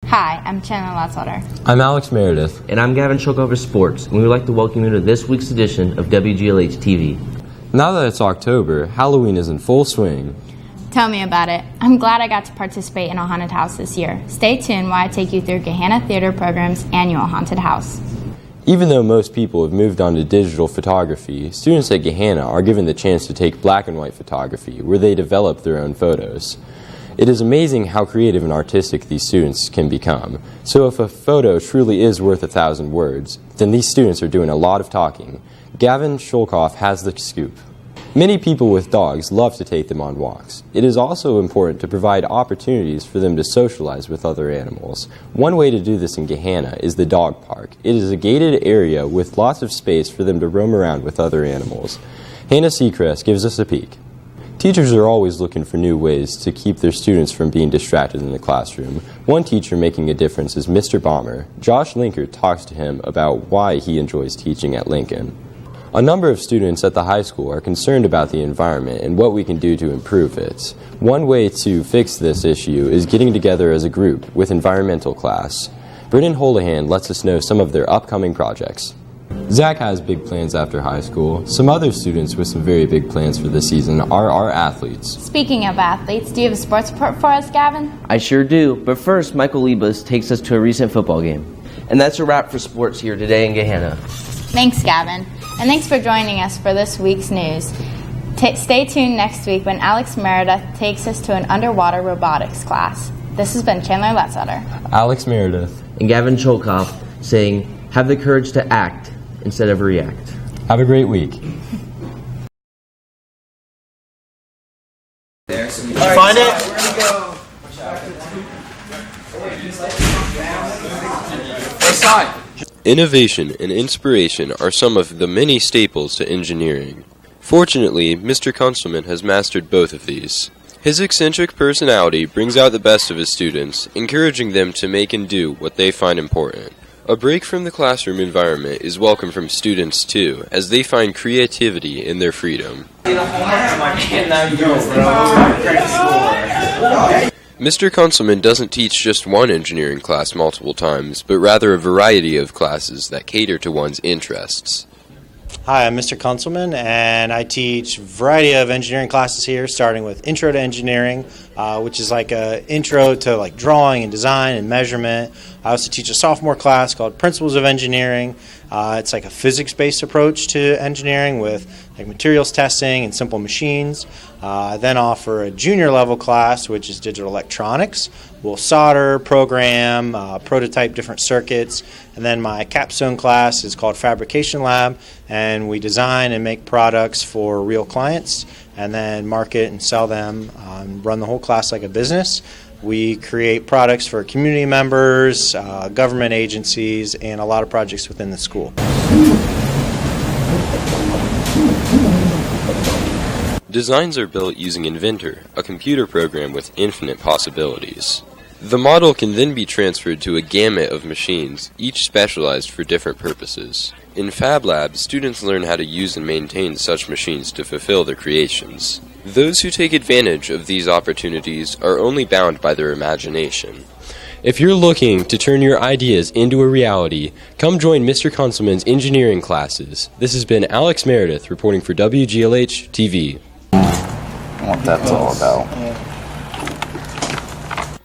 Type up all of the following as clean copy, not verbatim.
Hi, I'm Chandler Latzolder. I'm Alex Meredith. And I'm Gavin Shokover Sports, and we would like to welcome you to this week's edition of WGLH-TV. Now that it's October, Halloween is in full swing. Tell me about it. I'm glad I got to participate in a haunted house this year. Stay tuned while I take you through Gahanna Theater Program's annual haunted house. Even though most people have moved on to digital photography, students at Gahanna are given the chance to take black and white photography, where they develop their own photos. It is amazing how creative and artistic these students can become. So if a photo truly is worth 1,000 words, then these students are doing a lot of talking. Gavin Sholkoff has the scoop. Many people with dogs love to take them on walks. It is also important to provide opportunities for them to socialize with other animals. One way to do this in Gahanna is the dog park. It is a gated area with lots of space for them to roam around with other animals. Hannah Seacrest gives us a peek. Teachers are always looking for new ways to keep their students from being distracted in the classroom. One teacher making a difference is Mr. Bomber. Josh Linker talks to him about why he enjoys teaching at Lincoln. A number of students at the high school are concerned about the environment and what we can do to improve it. One way to fix this issue is getting together as a group with environmental class. Brennan Holohan lets us know some of their upcoming projects. Zach has big plans after high school. Some other students with some very big plans for this season are our athletes. Speaking of athletes, do you have a sports report for us, Gavin? I sure do, but first, Michael Liebus takes us to a recent football game. And that's a wrap for sports here today in Gahanna. Thanks, Gavin. And thanks for joining us for this week's news. Stay tuned next week when Alex Meredith takes us to an underwater robotics class. This has been Chandler Latzolder, Alex Meredith, and Gavin Sholkoff saying, have the courage to act instead of react. have a great week. Did you find it? Innovation and inspiration are some of the many staples to engineering. Fortunately, Mr. Kunstleman has mastered both of these. His eccentric personality brings out the best of his students, encouraging them to make and do what they find important. A break from the classroom environment is welcome from students too, as they find creativity in their freedom. Mr. Kunstleman doesn't teach just one engineering class multiple times, but rather a variety of classes that cater to one's interests. Hi, I'm Mr. Kunstleman, and I teach a variety of engineering classes here, starting with Intro to Engineering, which is like an intro to drawing and design and measurement. I also teach a sophomore class called Principles of Engineering. It's like a physics-based approach to engineering with materials testing and simple machines. I then offer a junior level class, which is digital electronics. We'll solder, program, prototype different circuits. And then my capstone class is called Fabrication Lab, and we design and make products for real clients and then market and sell them, run the whole class like a business. We create products for community members, government agencies, and a lot of projects within the school. Designs are built using Inventor, a computer program with infinite possibilities. The model can then be transferred to a gamut of machines, each specialized for different purposes. In Fab Lab, students learn how to use and maintain such machines to fulfill their creations. Those who take advantage of these opportunities are only bound by their imagination. If you're looking to turn your ideas into a reality, come join Mr. Kunstleman's engineering classes. This has been Alex Meredith reporting for WGLH-TV. What that's all about.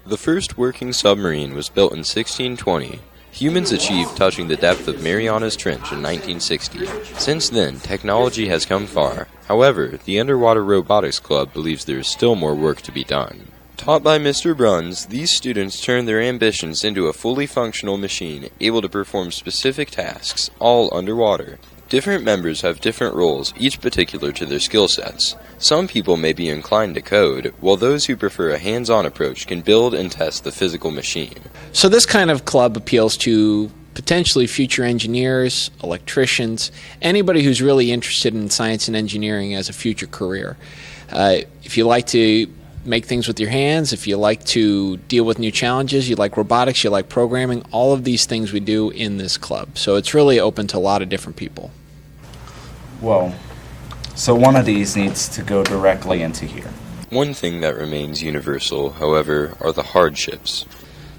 The first working submarine was built in 1620. Humans achieved touching the depth of Mariana's Trench in 1960. Since then, technology has come far. However, the Underwater Robotics Club believes there is still more work to be done. Taught by Mr. Bruns, these students turn their ambitions into a fully functional machine able to perform specific tasks, all underwater. Different members have different roles, each particular to their skill sets. Some people may be inclined to code, while those who prefer a hands-on approach can build and test the physical machine. So this kind of club appeals to potentially future engineers, electricians, anybody who's really interested in science and engineering as a future career. If you like to make things with your hands, if you like to deal with new challenges, you like robotics, you like programming, all of these things we do in this club. So it's really open to a lot of different people. Whoa. So one of these needs to go directly into here. One thing that remains universal, however, are the hardships.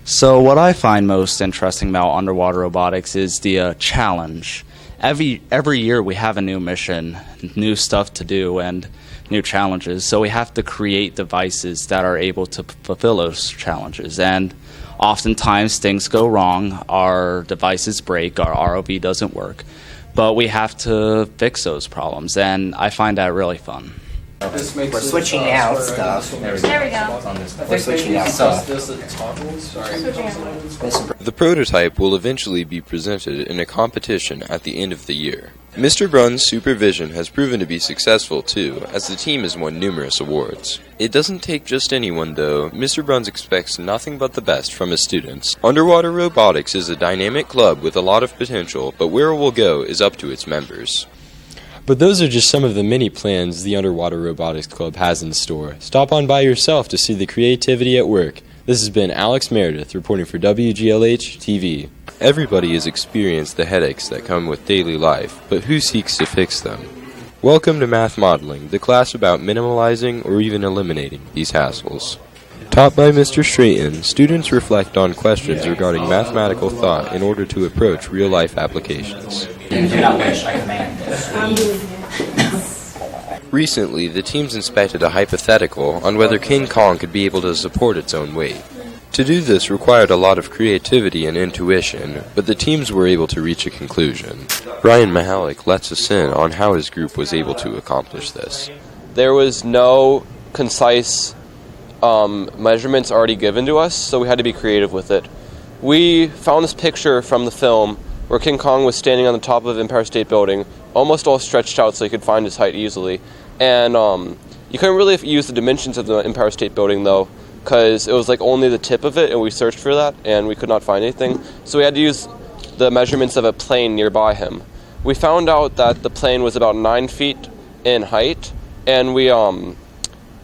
So what I find most interesting about underwater robotics is the challenge. Every year we have a new mission, new stuff to do, and new challenges. So we have to create devices that are able to fulfill those challenges. And oftentimes things go wrong. Our devices break, our ROV doesn't work. But we have to fix those problems, and I find that really fun. We're switching out stuff. There we go. We're switching out stuff. The prototype will eventually be presented in a competition at the end of the year. Mr. Brunn's supervision has proven to be successful too, as the team has won numerous awards. It doesn't take just anyone though. Mr. Bruns expects nothing but the best from his students. Underwater Robotics is a dynamic club with a lot of potential, but where it will go is up to its members. But those are just some of the many plans the Underwater Robotics Club has in store. Stop on by yourself to see the creativity at work. This has been Alex Meredith reporting for WGLH-TV. Everybody has experienced the headaches that come with daily life, but who seeks to fix them? Welcome to Math Modeling, the class about minimalizing or even eliminating these hassles. Taught by Mr. Straighton, students reflect on questions regarding mathematical thought in order to approach real-life applications. Recently, the teams inspected a hypothetical on whether King Kong could be able to support its own weight. To do this required a lot of creativity and intuition, but the teams were able to reach a conclusion. Ryan Mahalik lets us in on how his group was able to accomplish this. There was no concise measurements already given to us, so we had to be creative with it. We found this picture from the film where King Kong was standing on the top of Empire State Building, almost all stretched out so he could find his height easily. And you couldn't really use the dimensions of the Empire State Building, though, because it was like only the tip of it, and we searched for that, and we could not find anything. So we had to use the measurements of a plane nearby him. We found out that the plane was about 9 feet in height, and we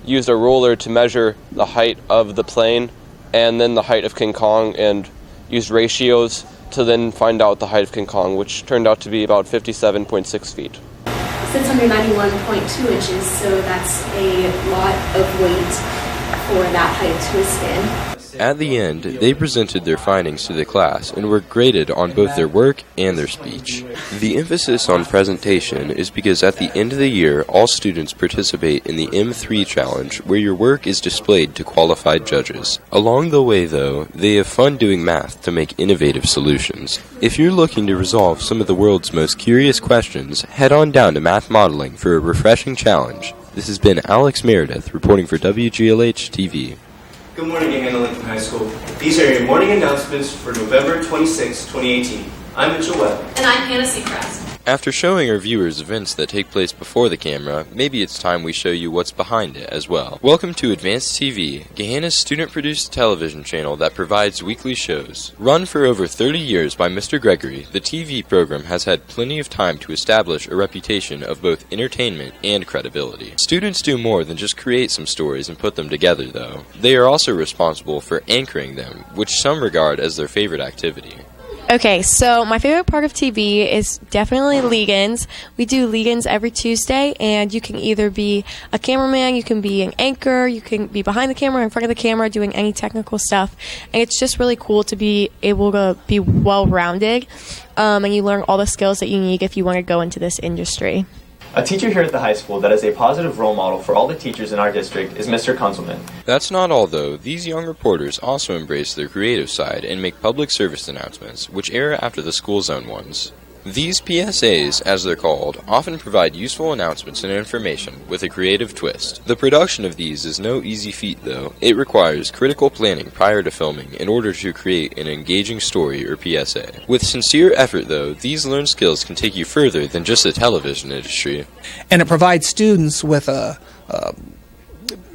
used a ruler to measure the height of the plane and then the height of King Kong, and used ratios to then find out the height of King Kong, which turned out to be about 57.6 feet. Sits under 91.2 inches, so that's a lot of weight for that height to withstand. At the end, they presented their findings to the class and were graded on both their work and their speech. The emphasis on presentation is because at the end of the year, all students participate in the M3 challenge, where your work is displayed to qualified judges. Along the way, though, they have fun doing math to make innovative solutions. If you're looking to resolve some of the world's most curious questions, head on down to Math Modeling for a refreshing challenge. This has been Alex Meredith reporting for WGLH-TV. Good morning, Gahanna Lincoln High School. These are your morning announcements for November 26, 2018. I'm Mitchell Webb. And I'm Hannah Seacrest. After showing our viewers events that take place before the camera, maybe it's time we show you what's behind it as well. Welcome to Advanced TV, Gahanna's student-produced television channel that provides weekly shows. Run for over 30 years by Mr. Gregory, the TV program has had plenty of time to establish a reputation of both entertainment and credibility. Students do more than just create some stories and put them together, though. They are also responsible for anchoring them, which some regard as their favorite activity. Okay, so my favorite part of TV is definitely lead-ins. We do lead-ins every Tuesday, and you can either be a cameraman, you can be an anchor, you can be behind the camera, in front of the camera, doing any technical stuff. And it's just really cool to be able to be well-rounded, and you learn all the skills that you need if you want to go into this industry. A teacher here at the high school that is a positive role model for all the teachers in our district is Mr. Kunzelman. That's not all, though. These young reporters also embrace their creative side and make public service announcements, which air after the school zone ones. These PSAs, as they're called, often provide useful announcements and information with a creative twist. The production of these is no easy feat, though. It requires critical planning prior to filming in order to create an engaging story or PSA. With sincere effort, though, these learned skills can take you further than just the television industry. And it provides students with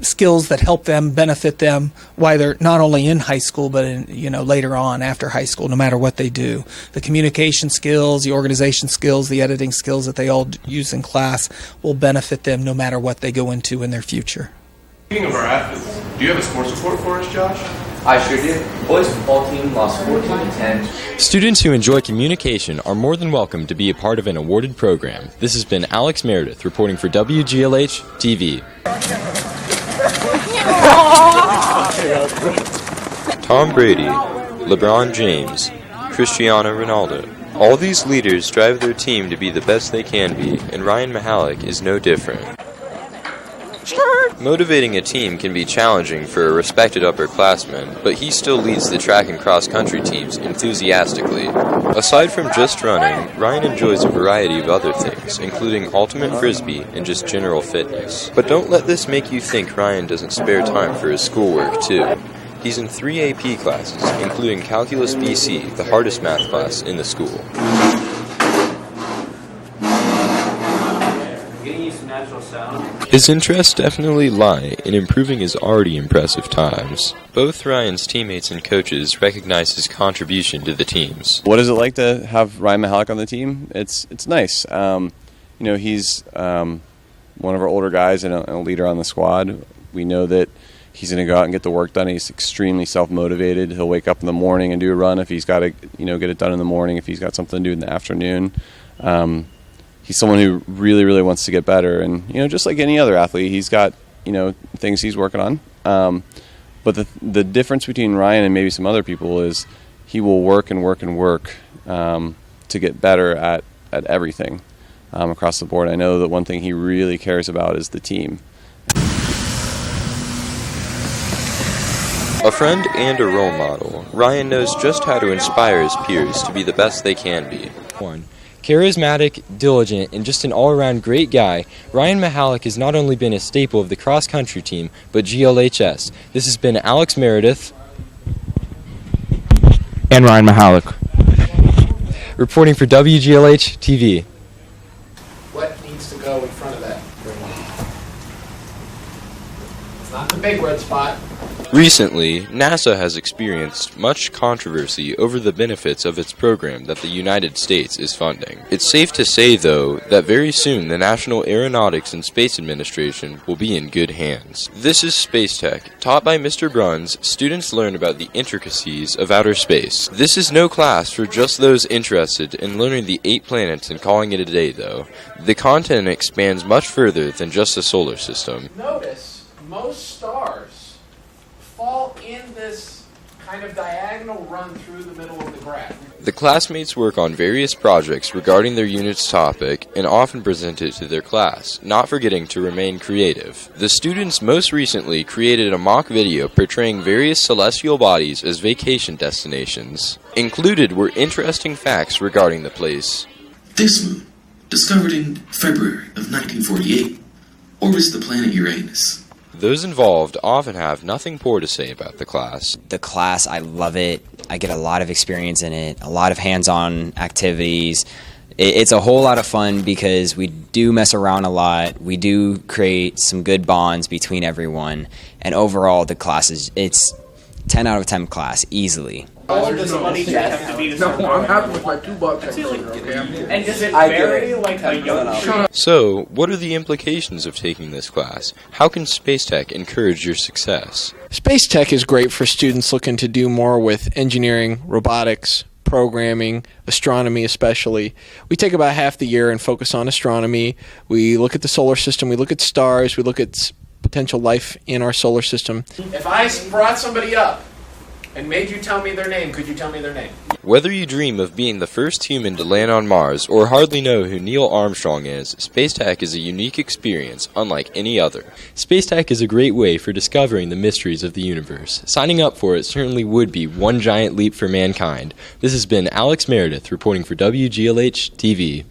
skills that help them, benefit them while they're not only in high school but later on after high school, no matter what they do. The communication skills, the organization skills, the editing skills that they all use in class will benefit them no matter what they go into in their future. Speaking of our athletes, do you have a sports report for us, Josh? I sure do. Boys football team lost 14-10. Students who enjoy communication are more than welcome to be a part of an awarded program. This has been Alex Meredith reporting for WGLH-TV. Tom Brady LeBron James, Cristiano Ronaldo. All these leaders drive their team to be the best they can be, and Ryan Mihalik is no different. Motivating a team can be challenging for a respected upperclassman, but he still leads the track and cross-country teams enthusiastically. Aside from just running, Ryan enjoys a variety of other things, including ultimate frisbee and just general fitness. But don't let this make you think Ryan doesn't spare time for his schoolwork, too. He's in 3 AP classes, including Calculus BC, the hardest math class in the school. His interests definitely lie in improving his already impressive times. Both Ryan's teammates and coaches recognize his contribution to the teams. What is it like to have Ryan Mihalik on the team? It's nice. He's one of our older guys and a leader on the squad. We know that he's going to go out and get the work done. He's extremely self-motivated. He'll wake up in the morning and do a run if he's got to, get it done in the morning, if he's got something to do in the afternoon. He's someone who really, really wants to get better. And, just like any other athlete, he's got, things he's working on. But the difference between Ryan and maybe some other people is he will work and work and work to get better at everything across the board. I know that one thing he really cares about is the team. A friend and a role model, Ryan knows just how to inspire his peers to be the best they can be. Charismatic, diligent, and just an all-around great guy, Ryan Mihalik has not only been a staple of the cross-country team, but GLHS. This has been Alex Meredith and Ryan Mihalik reporting for WGLH-TV. What needs to go in front of that ring? It's not the big red spot. Recently, NASA has experienced much controversy over the benefits of its program that the United States is funding. It's safe to say, though, that very soon the National Aeronautics and Space Administration will be in good hands. This is Space Tech. Taught by Mr. Bruns, students learn about the intricacies of outer space. This is no class for just those interested in learning the 8 planets and calling it a day, though. The content expands much further than just the solar system. Notice most stars fall in this kind of diagonal run through the middle of the graph. The classmates work on various projects regarding their unit's topic and often present it to their class, not forgetting to remain creative. The students most recently created a mock video portraying various celestial bodies as vacation destinations. Included were interesting facts regarding the place. This moon, discovered in February of 1948, orbits the planet Uranus. Those involved often have nothing poor to say about the class. The class, I love it. I get a lot of experience in it, a lot of hands-on activities. It's a whole lot of fun because we do mess around a lot. We do create some good bonds between everyone. And overall, the class it's 10 out of 10 class, easily. All of this money have to be to No, I'm happy with my $2. And does it vary like a young... So, what are the implications of taking this class? How can Space Tech encourage your success? Space Tech is great for students looking to do more with engineering, robotics, programming, astronomy especially. We take about half the year and focus on astronomy. We look at the solar system, we look at stars, we look at potential life in our solar system. If I brought somebody up and made you tell me their name, could you tell me their name? Whether you dream of being the first human to land on Mars or hardly know who Neil Armstrong is, Space Tech is a unique experience unlike any other. Space Tech is a great way for discovering the mysteries of the universe. Signing up for it certainly would be one giant leap for mankind. This has been Alex Meredith reporting for WGLH-TV.